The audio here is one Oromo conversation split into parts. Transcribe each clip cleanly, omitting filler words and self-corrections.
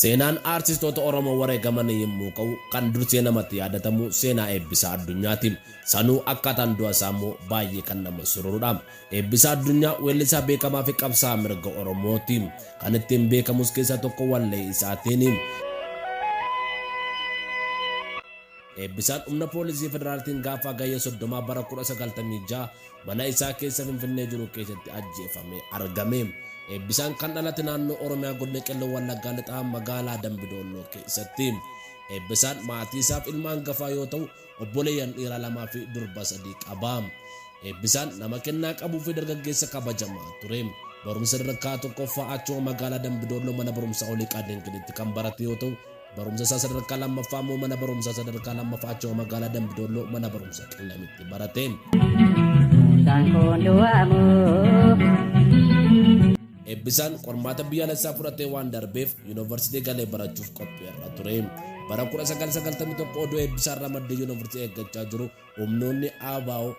Seenaan artistoota Oromoo wareegamanii yommuu ka'u kan dursee namatti yaadatamu seenaa Eebbisaa Addunyaati. Sanuu akkaataan du'a isaa immoo baay'ee kan nama sururudha. Eebbisaa Addunyaa weellisaa beekamaa fi qabsaa'aa mirga Oromooti. Kan ittiin beekamus keessaa tokko wallee isaatiin. Eebbisaan humna poolisii federaaltiin gaafa gayya 30 bara 1996 mana isaa keessa Finfinnee jiru keessatti ajjeefamee argame. Eebbisaan kan dhalate naannoo Oromiyaa godina Qellem Wallaggaa lixaa magaalaa Dambidolloo keessatti. Eebbisaan maatii isaaf ilma hangafaa yoo ta'u obboleeyyan dhiiraa 2 fi durba 3 qaba. Eebbisaan nama kennaa qabuu fi dargaggeessa kabajamaa ture. Barumsa sadarkaa tokkoffaa achuma magaalaa Dambidolloo mana barumsaa Oliiqaa Dinqilitti kan barate yoo ta'u barumsa isaa sadarkaa lammaffaa immoo mana barumsaa sadarkaa lammaffaa achuma magaalaa Dambidolloo mana barumsaa Qellemitti barate. Eebbisaan qormaata biyyaalessaa fudhatee waan darbeef yuunivarsiitii galee barachuuf qophiirra ture. Bara 1991 odoo Eebbisaan ramaddee yuunivarsiitii eeggachaa jiru humnoonni ABO,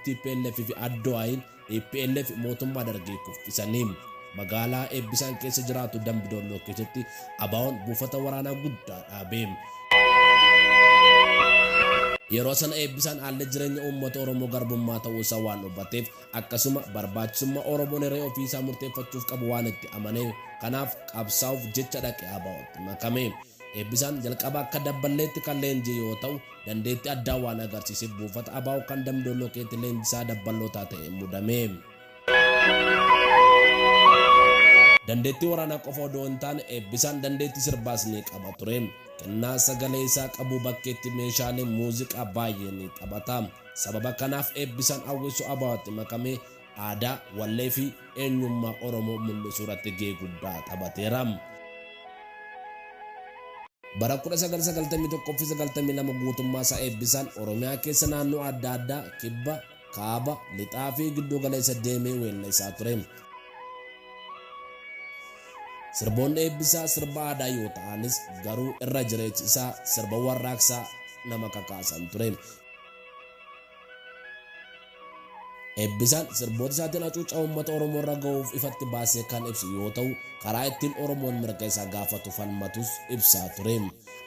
TPLF fi Addo'aayin EPLF mootummaa dargii kuffisanii. Magaalaa Eebbisaan keessa jiraatu Dambidolloo keessatti ABO'n buufata waraanaa guddaa dhaabe. Yeroo sana Eebbisaan haalli jireenya uummata Oromoo garbummaa ta'uu isaa waan hubateef akkasuma barbaachisummaa Oromoon hiree ofii isaa murteeffachuuf qabu waan itti amane kanaaf qabsaa'uuf jecha dhaqee ABO'tti makame. Eebbisaan jalqaba akka dabballeetti kan leenjii yoo ta'u dandeettii addaa waan agarsiiseef buufata ABO kan Dambidolloo keessatti leenjisaa dabballootaa ta'e mudame. Dandeettii waraanaa qofa odoo hin taane Eebbisaan dandeettii sirbaas ni qaba ture. Kennaa sagalee isaa qabu bakkeetti meeshaalee muuziqaa baay'ee ni taphata. Sababa kanaaf Eebbisaan hawwisuu ABO'tti makamee aadaa, wallee fi eenyummaa Oromoo mul'isuu irratti gahee guddaa taphateera. Bara 1991 fi 92 guutummaa isaa Eebbisaan Oromiyaa keessa naannoo adda addaa kibba, kaaba, lixaa fi giddu galeessa deemee weellisaa ture. Sirboonni Eebbisaa sirba aadaa yoo ta'anis garuu irra jireessi isaa sirba warraaqsaa nama kakaasan ture. Eebbisaan sirboota isaatiin hacuuccaa uummata Oromoo irra ga'uuf ifatti baasee kan ibsu yoo ta'u karaa ittiin Oromoon mirga isaa gaafatu falmatus ibsaa ture.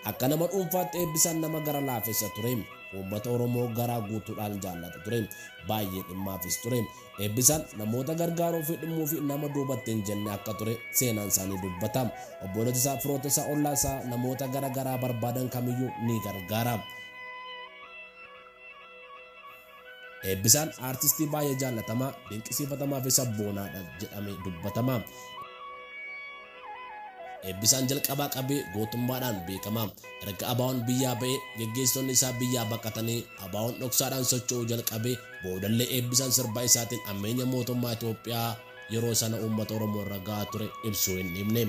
Akka nama dhuunfaatti Eebbisaan nama gara laafessa ture. Uummata Oromoo garaa guutuudhaan jaallata ture. Baay'ee dhimmaafis ture. Eebbisaan namoota gargaaruu fi dhimmuu fi nama duubatti hin jenne akka ture seenaan isaanii dubbata. Obboloota isaa, firoota isaa, ollaa isaa namoota garaa barbaadan kamiyyuu ni gargaara. Eebbisaan aartistii baay'ee jaallatamaa, dinqisiifatamaa fi sabboonaadha jedhamee dubbatama. Eebbisaan jalqabaa qabee gootummaadhaan beekama. Erga ABO'n biyyaa ba'ee geggeessitoonni isaa biyyaa baqatanii ABO'n dhoksaadhaan socho'uu jalqabee boodallee Eebbisaan sirba isaatiin ammeenya mootummaa Itoophiyaa yeroo sana uummata Oromoo irra gahaa ture ibsuu hin dhibne.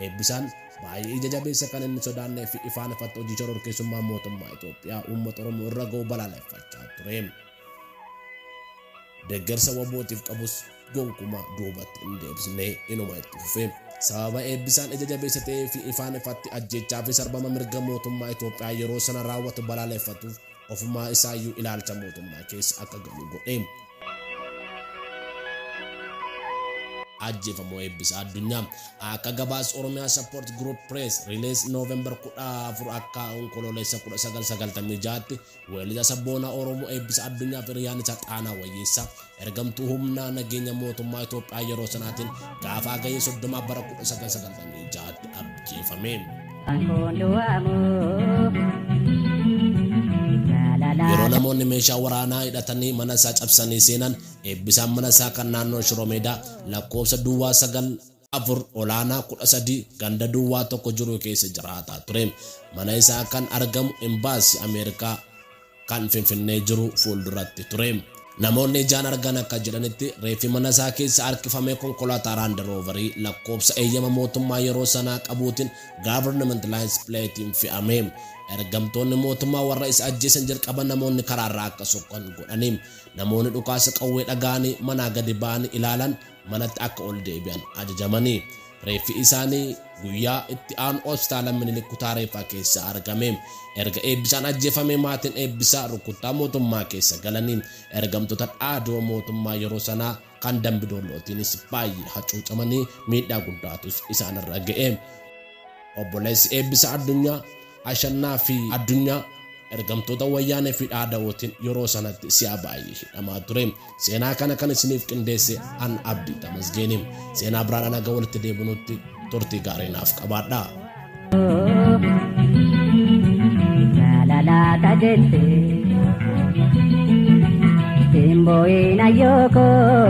Eebbisaan baay'ee ija jabeessa kan inni sodaannee fi ifaan ifatti hojii shororkeessummaa mootummaa Itoophiyaa uummata Oromoo irra ga'u balaaleffachaa ture. Deeggarsa WBO'tiif qabus gonkumaa duubatti hin deebisne inuma itti fufe. Sababa Eebbisaan ija jabeessa ta'ee fi ifaan ifatti ajjechaa fi sarbama mirga mootummaa Itoophiyaa yeroo sana raawwatu balaaleffatuuf ofumaa isaayyuu ilaalcha mootummaa keessa akka galu godhe. Ajjeefamuu Eebbisaa Addunyaa akka gabaasa Oromiyaa Support Group Press Release November 14 akka onkololeessa 1996tti weellisaa sabboonaa Oromoo Eebbisaa Addunyaa fi Riyyaan isaa Xaanaa Wayyeessaa ergamtuu humnaa nageenya mootummaa Itoophiyaa yeroo sanaatiin gaafa gayya 30 bara 1996tti ajjeefame. Yeroo namoonni meeshaa waraanaa hidhatanii mana isaa cabsanii seenan Eebbisaan mana isaa kan naannoo Shiroo Meedaa lakkoofsa duwwaa 94 olaanaa 13 ganda duwwaa 1 jiru keessa jiraataa ture. Mana isaa kan argamu Embaasii Ameerikaa kan Finfinnee jiru fuulduratti ture. Namoonni ijaan argan akka jedhanitti reeffi mana isaa keessa harkifamee konkolaataa Land Roverii lakkoofsa eeyyama mootummaa yeroo sanaa qabuutiin Government License Plate'iin fe'ame. Ergamtoonni mootummaa warra isa ajjeesan jalqaba namoonni karaarraa akka soqqan godhanii namoonni dhukaasa qawwee dhagaanii manaa gadi ba'anii ilaalan manatti akka ol deebi'an ajajamanii. Reeffi isaanii guyyaa itti aanu hospitaala Minilik kutaa reeffaa keessa argame. Erga Eebbisaan ajjeefame maatiin Eebbisaa rukuttaa mootummaa keessa galanii ergamtoota dhaadoo mootummaa yeroo sanaa kan Dambidollootiinis baay'ee hacuucamanii miidhaa guddaatus isaanirra ga'e. Obboleessi Eebbisaa Addunyaa, Ashannaa fi Addunyaa ergamtoota wayyaanee fi dhaadawootiin yeroo sanatti si'a baay'ee hidhamaa ture. Seenaa kana kan isiniif qindeesse an Abdii Tamasgeenii. Seenaa biraan naga walitti deebinutti turtii gaarii naaf qabaadhaa. Jaalalaa jettee simbo'een ayyoo koo.